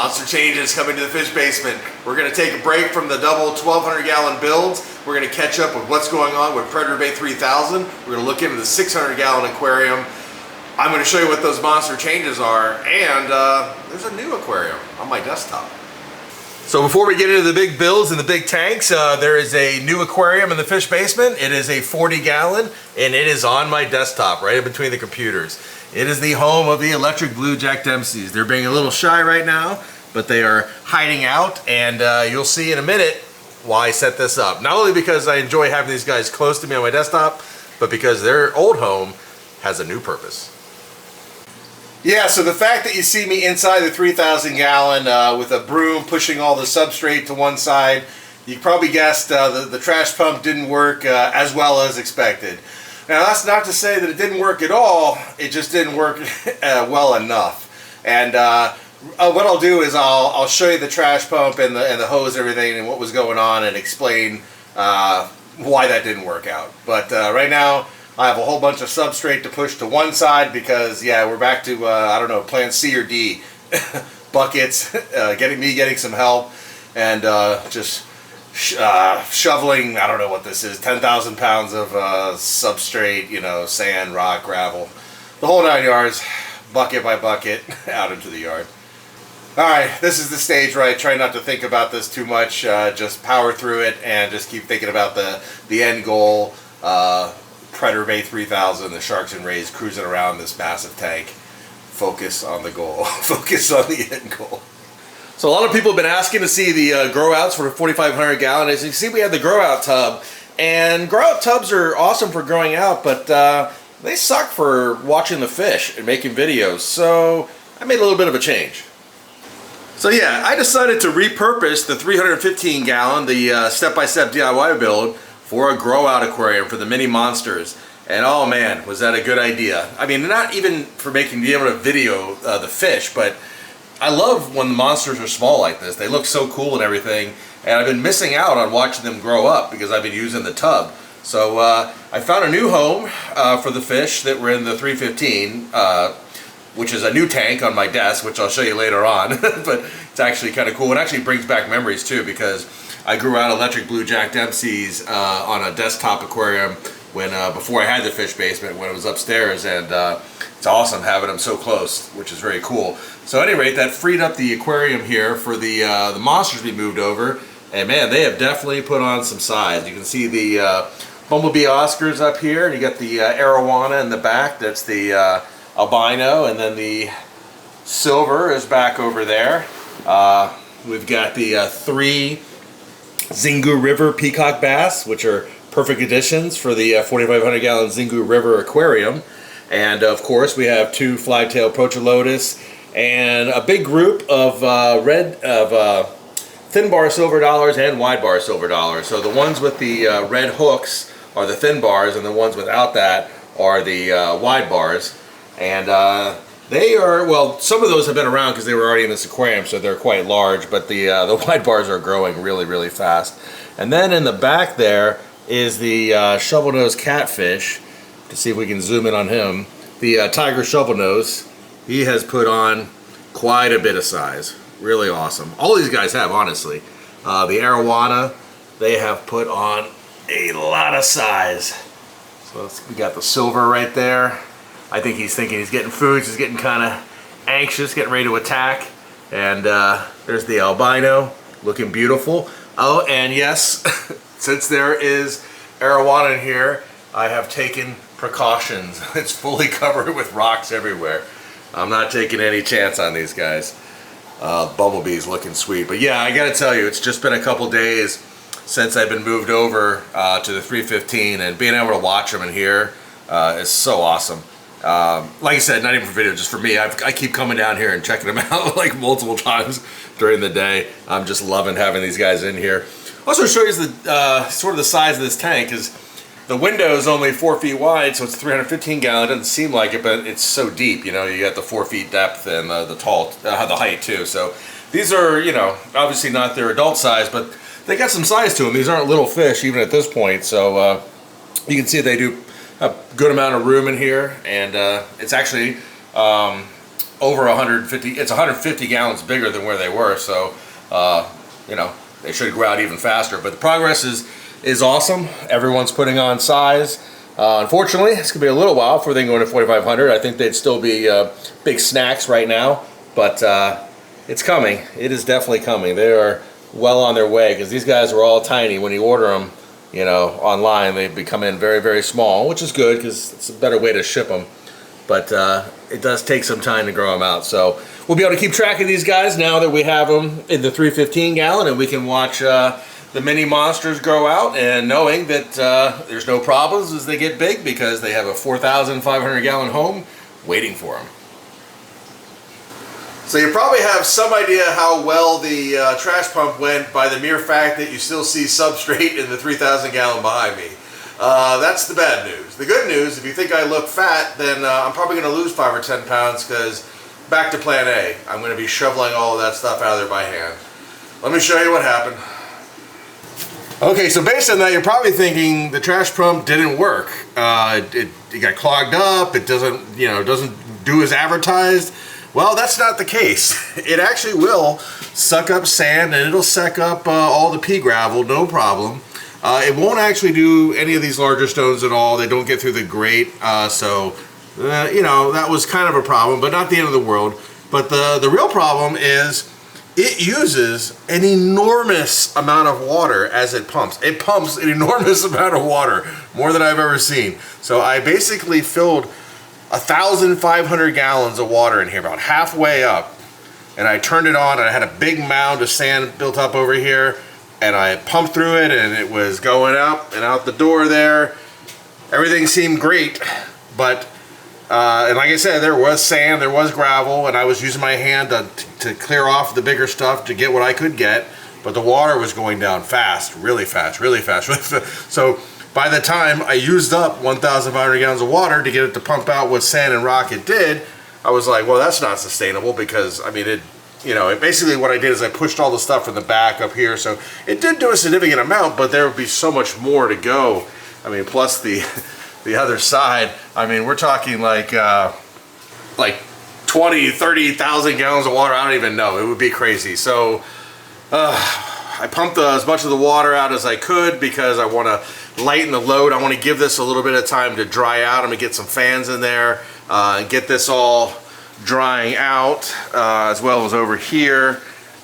Monster changes coming to the fish basement. We're going to take a break from the double 1,200 gallon builds. We're going to catch up with what's going on with Predator Bay 3000. We're going to look into the 600 gallon aquarium. I'm going to show you what those monster changes are, and there's a new aquarium on my desktop. So before we get into the big builds and the big tanks, there is a new aquarium in the fish basement. It is a 40 gallon, and it is on my desktop right in between the computers. It is the home of the electric blue Jack Dempseys. They're being a little shy right now, but they are hiding out, and you'll see in a minute why I set this up. Not only because I enjoy having these guys close to me on my desktop, but because their old home has a new purpose. Yeah, so the fact that you see me inside the 3,000 gallon with a broom pushing all the substrate to one side, you probably guessed the trash pump didn't work as well as expected. Now that's not to say that it didn't work at all, it just didn't work well enough. And what I'll do is I'll show you the trash pump and the hose and everything and what was going on and explain why that didn't work out. But right now I have a whole bunch of substrate to push to one side because, yeah, we're back to, I don't know, plan C or D. Buckets, getting some help, and just shoveling, I don't know what this is, 10,000 pounds of substrate, you know, sand, rock, gravel, the whole 9 yards, bucket by bucket, out into the yard. Alright, this is the stage where I try not to think about this too much, just power through it and just keep thinking about the end goal. Predator Bay 3000, the Sharks and Rays cruising around this massive tank. Focus on the goal. Focus on the end goal. So a lot of people have been asking to see the grow outs for the 4,500 gallon. As you can see, we have the grow out tub, and grow out tubs are awesome for growing out, but they suck for watching the fish and making videos. So I made a little bit of a change. So yeah, I decided to repurpose the 315 gallon, the step-by-step DIY build, for a grow out aquarium for the mini monsters. And oh man, was that a good idea. I mean, not even for being able to video the fish, but I love when the monsters are small like this. They look so cool and everything, and I've been missing out on watching them grow up because I've been using the tub. So I found a new home for the fish that were in the 315, which is a new tank on my desk, which I'll show you later on. But it's actually kind of cool. It actually brings back memories too, because I grew out electric blue Jack Dempseys on a desktop aquarium when before I had the fish basement, when it was upstairs, and it's awesome having them so close, which is very cool. So at any rate, that freed up the aquarium here for the monsters we moved over, and man, they have definitely put on some size. You can see the bumblebee Oscars up here, and you got the arowana in the back. That's the albino, and then the silver is back over there. We've got the 3 Xingu River peacock bass, which are perfect additions for the 4,500 gallon Xingu River aquarium. And of course we have 2 fly-tailed Procholotus and a big group of thin bar silver dollars and wide bar silver dollars. So the ones with the red hooks are the thin bars, and the ones without that are the wide bars. And they are, well, some of those have been around because they were already in this aquarium, so they're quite large, but the wide bars are growing really, really fast. And then in the back there is the shovel-nosed catfish. To see if we can zoom in on him. The tiger shovel-nose, he has put on quite a bit of size. Really awesome. All these guys have, honestly. The arowana, they have put on a lot of size. So we got the silver right there. I think he's thinking he's getting food. He's getting kind of anxious, getting ready to attack. And there's the albino, looking beautiful. Oh, and yes, since there is arowana in here, I have taken precautions. It's fully covered with rocks everywhere. I'm not taking any chance on these guys. Bumblebee's looking sweet. But yeah, I gotta tell you, it's just been a couple days since I've been moved over to the 315, and being able to watch them in here is so awesome. Like I said, not even for video, just for me. I keep coming down here and checking them out like multiple times during the day. I'm just loving having these guys in here. Also show you the sort of the size of this tank. Is the window is only 4 feet wide, so it's 315 gallon. It doesn't seem like it, but it's so deep. You know, you got the 4 feet depth and the height too. So these are, you know, obviously not their adult size, but they got some size to them. These aren't little fish even at this point. So you can see they do a good amount of room in here, and it's actually over 150. It's 150 gallons bigger than where they were. So, you know, they should grow out even faster. But the progress is awesome. Everyone's putting on size. Unfortunately, it's gonna be a little while before they can go into 4,500. I think they'd still be big snacks right now, but it's coming. It is definitely coming. They are well on their way, because these guys are all tiny. When you order them, you know, online, they become in very, very small, which is good because it's a better way to ship them. But it does take some time to grow them out. So we'll be able to keep track of these guys now that we have them in the 315 gallon, and we can watch the mini monsters grow out, and knowing that there's no problems as they get big, because they have a 4,500 gallon home waiting for them. So you probably have some idea how well the trash pump went by the mere fact that you still see Substrate in the 3,000 gallon behind me. That's the bad news. The good news, if you think I look fat, then I'm probably going to lose 5 or 10 pounds, because back to plan A. I'm going to be shoveling all of that stuff out of there by hand. Let me show you what happened. Okay, so based on that, you're probably thinking the trash pump didn't work. It got clogged up. It doesn't do as advertised. Well, that's not the case. It actually will suck up sand, and it'll suck up all the pea gravel, no problem. It won't actually do any of these larger stones at all. They don't get through the grate, so you know, that was kind of a problem, but not the end of the world. But the real problem is it uses an enormous amount of water as it pumps. It pumps an enormous amount of water, more than I've ever seen. So I basically filled 1,500 gallons of water in here, about halfway up, and I turned it on, and I had a big mound of sand built up over here, and I pumped through it, and it was going up and out the door there. Everything seemed great, but and like I said, there was sand, there was gravel, and I was using my hand to clear off the bigger stuff to get what I could get, but the water was going down fast, really fast, really fast. So by the time I used up 1,500 gallons of water to get it to pump out what sand and rock it did, I was like, well, that's not sustainable, because, I mean, it basically what I did is I pushed all the stuff from the back up here, so it did do a significant amount, but there would be so much more to go. I mean, plus the other side, I mean, we're talking like 20, 30,000 gallons of water. I don't even know. It would be crazy. So I pumped as much of the water out as I could, because I want to lighten the load. I want to give this a little bit of time to dry out. I'm going to get some fans in there and get this all drying out, as well as over here.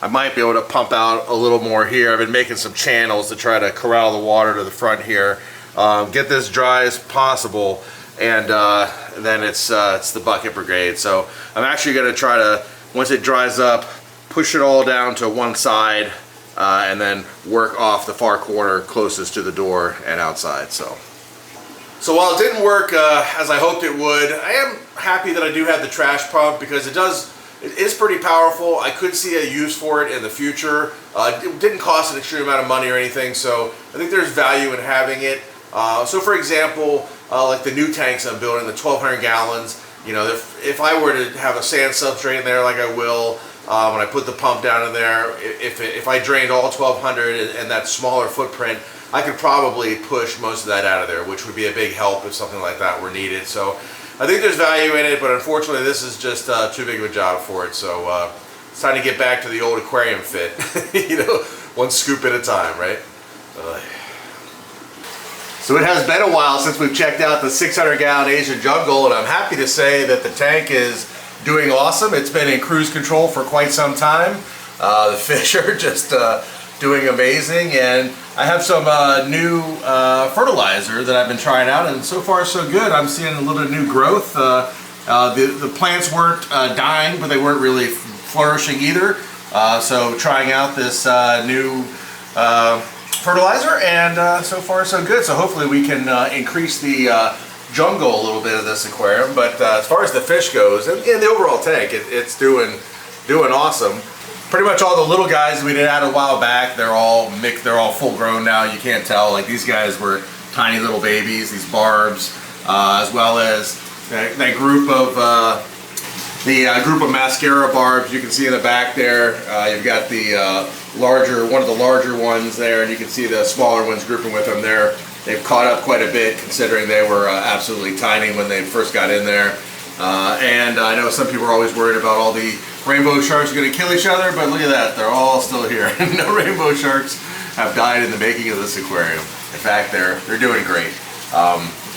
I might be able to pump out a little more here. I've been making some channels to try to corral the water to the front here. Get this dry as possible, and then it's the bucket brigade. So I'm actually going to try to, once it dries up, push it all down to one side, and then work off the far corner closest to the door and outside. So while it didn't work as I hoped it would, I am happy that I do have the trash pump, because it is pretty powerful. I could see a use for it in the future. It didn't cost an extreme amount of money or anything, so I think there's value in having it. So for example, like the new tanks I'm building, the 1,200 gallons, you know, if I were to have a sand substrate in there like I will, when I put the pump down in there, if I drained all 1,200 and that smaller footprint, I could probably push most of that out of there, which would be a big help if something like that were needed. So I think there's value in it, but unfortunately this is just too big of a job for it. So it's time to get back to the old aquarium fit, you know, one scoop at a time, right? So it has been a while since we've checked out the 600 gallon Asian Jungle, and I'm happy to say that the tank is doing awesome. It's been in cruise control for quite some time. The fish are just doing amazing, and I have some new fertilizer that I've been trying out, and so far so good. I'm seeing a little bit of new growth. The plants weren't dying, but they weren't really flourishing either. So trying out this new fertilizer, and so far so good. So hopefully we can increase the jungle a little bit of this aquarium. But as far as the fish goes, and the overall tank, it's doing awesome. Pretty much all the little guys we did add a while back, they're all full grown now. You can't tell, like these guys were tiny little babies, these barbs, as well as that group of group of mascara barbs you can see in the back there. You've got the one of the larger ones there, and you can see the smaller ones grouping with them there. They've caught up quite a bit, considering they were absolutely tiny when they first got in there. And I know some people are always worried about all the rainbow sharks are going to kill each other, but look at that, they're all still here. No rainbow sharks have died in the making of this aquarium. In fact, they're doing great.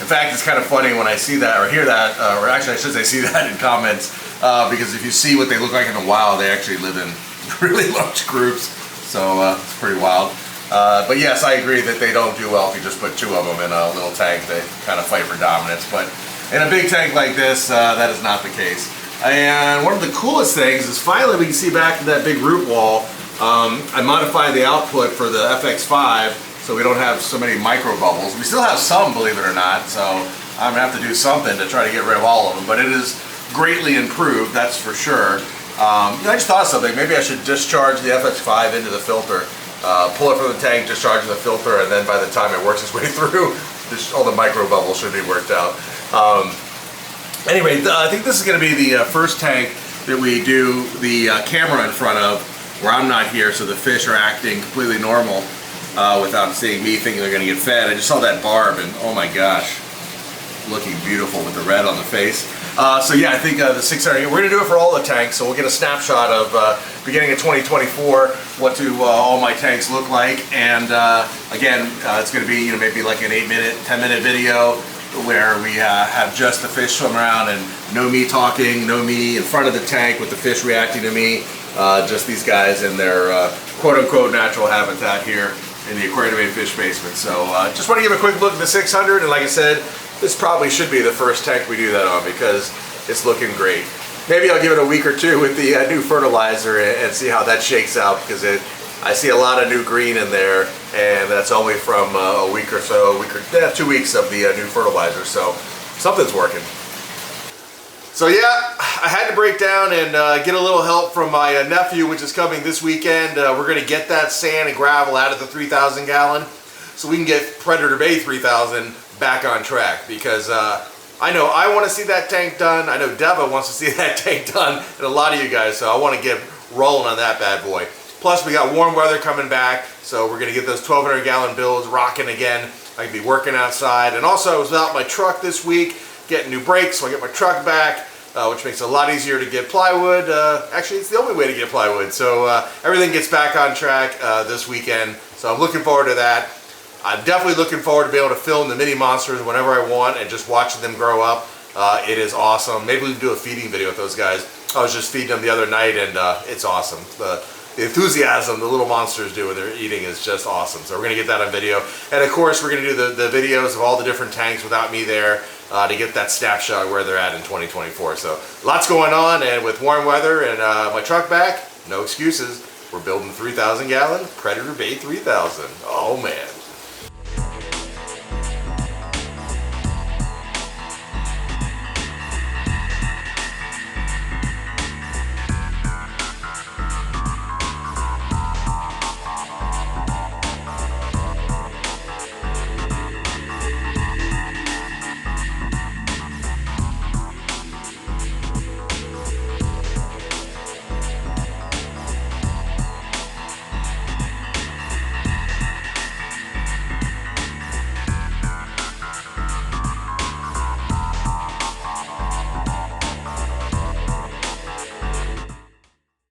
In fact, it's kind of funny when I see that or hear that, or actually I should say see that in comments, because if you see what they look like in the wild, they actually live in really large groups, so it's pretty wild. But yes, I agree that they don't do well if you just put 2 of them in a little tank. They kind of fight for dominance, but in a big tank like this, that is not the case. And one of the coolest things is finally we can see back to that big root wall. I modified the output for the FX5 so we don't have so many micro bubbles. We still have some, believe it or not, so I'm gonna have to do something to try to get rid of all of them, but it is greatly improved, that's for sure. I just thought of something. Maybe I should discharge the FX5 into the filter, pull it from the tank, discharge the filter, and then by the time it works its way through, all the micro bubbles should be worked out. Anyway, I think this is going to be the first tank that we do the camera in front of, where I'm not here, so the fish are acting completely normal without seeing me thinking they're going to get fed. I just saw that barb, and oh my gosh, looking beautiful with the red on the face. So yeah, I think the 600, we're going to do it for all the tanks, so we'll get a snapshot of beginning of 2024, what do all my tanks look like, and again, it's going to be maybe like an 8-minute, 10-minute video where we have just the fish swimming around and no me talking, no me in front of the tank with the fish reacting to me, just these guys in their quote-unquote natural habitat here in the Aquarium Made Fish basement. So just want to give a quick look at the 600, and like I said, this probably should be the first tank we do that on because it's looking great. Maybe I'll give it a week or two with the new fertilizer and see how that shakes out, because I see a lot of new green in there, and that's only from a week or so, 2 weeks of the new fertilizer, so something's working. So yeah, I had to break down and get a little help from my nephew, which is coming this weekend. We're going to get that sand and gravel out of the 3,000 gallon so we can get Predator Bay 3000 back on track, because I know I want to see that tank done. I know Deva wants to see that tank done, and a lot of you guys, so I want to get rolling on that bad boy. Plus, we got warm weather coming back, so we're going to get those 1,200 gallon builds rocking again. I can be working outside. And also, I was without my truck this week, getting new brakes, so I get my truck back, which makes it a lot easier to get plywood. Actually, it's the only way to get plywood. So everything gets back on track this weekend. So I'm looking forward to that. I'm definitely looking forward to be able to film the mini monsters whenever I want and just watching them grow up. It is awesome. Maybe we can do a feeding video with those guys. I was just feeding them the other night, and it's awesome. The enthusiasm the little monsters do when they're eating is just awesome. So we're going to get that on video. And of course, we're going to do the videos of all the different tanks without me there to get that snapshot of where they're at in 2024. So lots going on, and with warm weather and my truck back, no excuses. We're building 3,000 gallon Predator Bay 3000. Oh man.